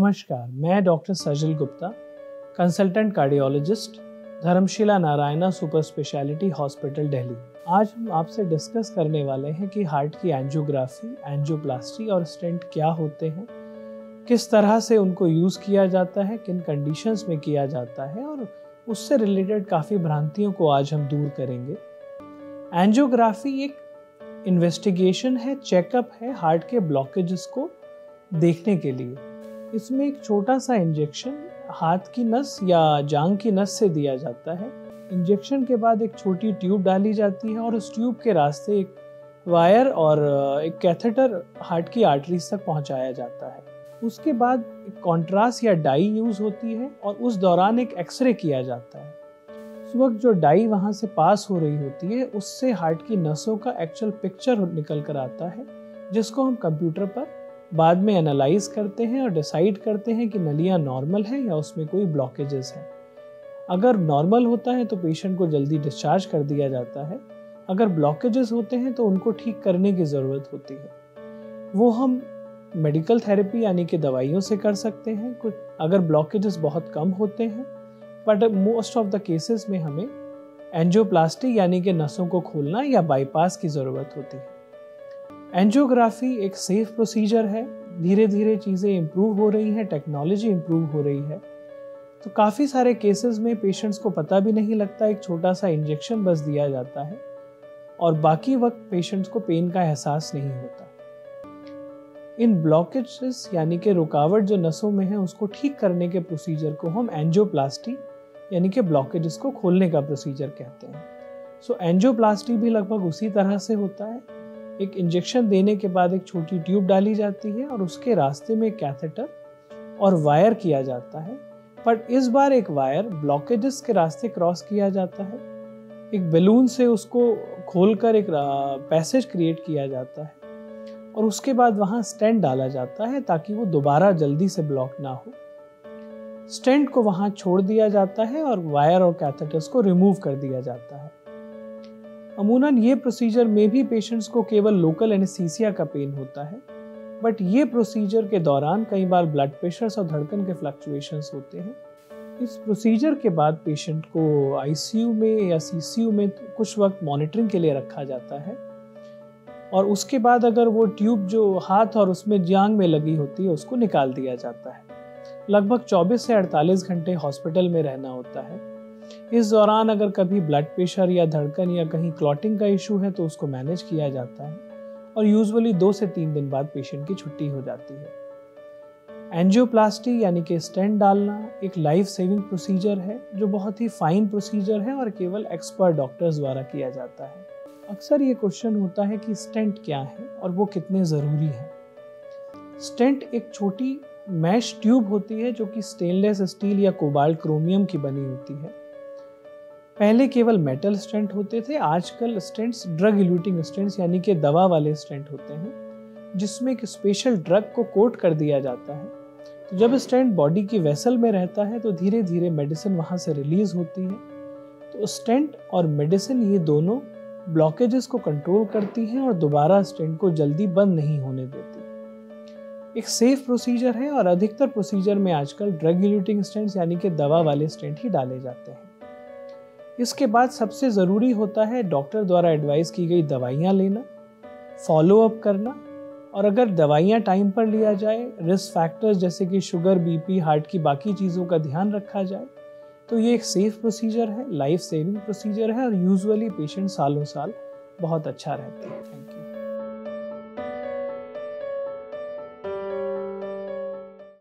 नमस्कार, मैं doctor Sajal Gupta, consultant cardiologist, Dharamshila Narayana super speciality hospital, Delhi. आज हम आपसे डिस्कस करने वाले हैं कि हार्ट की एंजियोग्राफी, एंजियोप्लास्टी और स्टेंट क्या होते हैं, किस तरह से उनको यूज़ किया जाता है, किन कंडीशंस में किया जाता है और उससे रिलेटेड काफ़ी भ्रांतियों को आज हम दूर करेंगे। एंजियोग्राफी एक इन्वेस्टिगेशन है, चेकअप है हार्ट के ब्लॉकेजेस को देखने के लिए। इसमें एक छोटा सा इंजेक्शन हाथ की नस या जांघ की नस से दिया जाता है। इंजेक्शन के बाद एक छोटी ट्यूब डाली जाती है और उस ट्यूब के रास्ते एक वायर और एक कैथेटर हार्ट की आर्टरीज तक पहुंचाया जाता है। उसके बाद एक कॉन्ट्रास्ट या डाई यूज होती है और उस दौरान एक एक्सरे किया जाता है। उस वक्त जो डाई वहां से पास हो रही होती है उससे हार्ट की नसों का एक्चुअल पिक्चर निकल कर आता है, जिसको हम कंप्यूटर पर बाद में एनालाइज करते हैं और डिसाइड करते हैं कि नलियां नॉर्मल है या उसमें कोई ब्लॉकेजेस हैं। अगर नॉर्मल होता है तो पेशेंट को जल्दी डिस्चार्ज कर दिया जाता है। अगर ब्लॉकेजेस होते हैं तो उनको ठीक करने की ज़रूरत होती है। वो हम मेडिकल थेरेपी यानी कि दवाइयों से कर सकते हैं कुछ, अगर ब्लॉकेजेस बहुत कम होते हैं। But most of the cases में हमें एंजियोप्लास्टी यानी कि नसों को खोलना या बाईपास की ज़रूरत होती है। एंजियोग्राफी एक सेफ प्रोसीजर है। धीरे धीरे चीज़ें इम्प्रूव हो रही हैं, टेक्नोलॉजी इम्प्रूव हो रही है, तो काफ़ी सारे केसेस में पेशेंट्स को पता भी नहीं लगता, एक छोटा सा इंजेक्शन बस दिया जाता है और बाकी वक्त पेशेंट्स को पेन का एहसास नहीं होता। इन ब्लॉकेजेस यानी कि रुकावट जो नसों में है उसको ठीक करने के प्रोसीजर को हम एंजियोप्लास्टी यानी कि ब्लॉकेजेस को खोलने का प्रोसीजर कहते हैं। सो एंजियोप्लास्टी भी लगभग उसी तरह से होता है। एक इंजेक्शन देने के बाद एक छोटी ट्यूब डाली जाती है और उसके रास्ते में कैथेटर और वायर किया जाता है। बट इस बार एक वायर ब्लॉकेजेस के रास्ते क्रॉस किया जाता है। एक बैलून से उसको खोलकर एक पैसेज क्रिएट किया जाता है और उसके बाद वहां स्टेंट डाला जाता है ताकि वो दोबारा जल्दी से ब्लॉक ना हो। स्टेंट को वहां छोड़ दिया जाता है और वायर और कैथेटर्स को रिमूव कर दिया जाता है। अमूमन ये प्रोसीजर में भी पेशेंट्स को केवल लोकल एनेस्थीसिया का पेन होता है, बट ये प्रोसीजर के दौरान कई बार ब्लड प्रेशर और धड़कन के फ्लक्चुएशंस होते हैं। इस प्रोसीजर के बाद पेशेंट को आईसीयू में या सीसीयू में कुछ वक्त मॉनिटरिंग के लिए रखा जाता है और उसके बाद अगर वो ट्यूब जो हाथ और उसमें जांघ में लगी होती है उसको निकाल दिया जाता है। लगभग 24 से 48 घंटे हॉस्पिटल में रहना होता है। इस दौरान अगर कभी ब्लड प्रेशर या धड़कन या कहीं क्लॉटिंग का इशू है तो उसको मैनेज किया जाता है और यूजुअली 2 से 3 दिन बाद पेशेंट की छुट्टी हो जाती है। एंजियोप्लास्टी यानी कि स्टेंट डालना एक लाइफ सेविंग प्रोसीजर है जो बहुत ही फाइन प्रोसीजर है और केवल एक्सपर्ट डॉक्टर्स द्वारा किया जाता है। अक्सर ये क्वेश्चन होता है कि स्टेंट क्या है और वो कितने ज़रूरी है। स्टेंट एक छोटी मैश ट्यूब होती है जो कि स्टेनलेस स्टील या कोबाल्ट क्रोमियम की बनी होती है। पहले केवल मेटल स्टेंट होते थे, आजकल स्टेंट्स ड्रग इल्यूटिंग स्टेंट्स यानी कि दवा वाले स्टेंट होते हैं जिसमें एक स्पेशल ड्रग को कोट कर दिया जाता है। तो जब स्टेंट बॉडी की वेसल में रहता है तो धीरे धीरे मेडिसिन वहां से रिलीज होती है। तो स्टेंट और मेडिसिन ये दोनों ब्लॉकेजेस को कंट्रोल करती हैं और दोबारा स्टेंट को जल्दी बंद नहीं होने देती। एक सेफ प्रोसीजर है और अधिकतर प्रोसीजर में आजकल ड्रग इल्यूटिंग स्टेंट्स यानी कि दवा वाले स्टेंट ही डाले जाते हैं। इसके बाद सबसे ज़रूरी होता है डॉक्टर द्वारा एडवाइस की गई दवाइयाँ लेना, फॉलोअप करना, और अगर दवाइयाँ टाइम पर लिया जाए, रिस्क फैक्टर्स जैसे कि शुगर, बीपी, हार्ट की बाकी चीज़ों का ध्यान रखा जाए तो ये एक सेफ प्रोसीजर है, लाइफ सेविंग प्रोसीजर है और यूजुअली पेशेंट सालों साल बहुत अच्छा रहते हैं।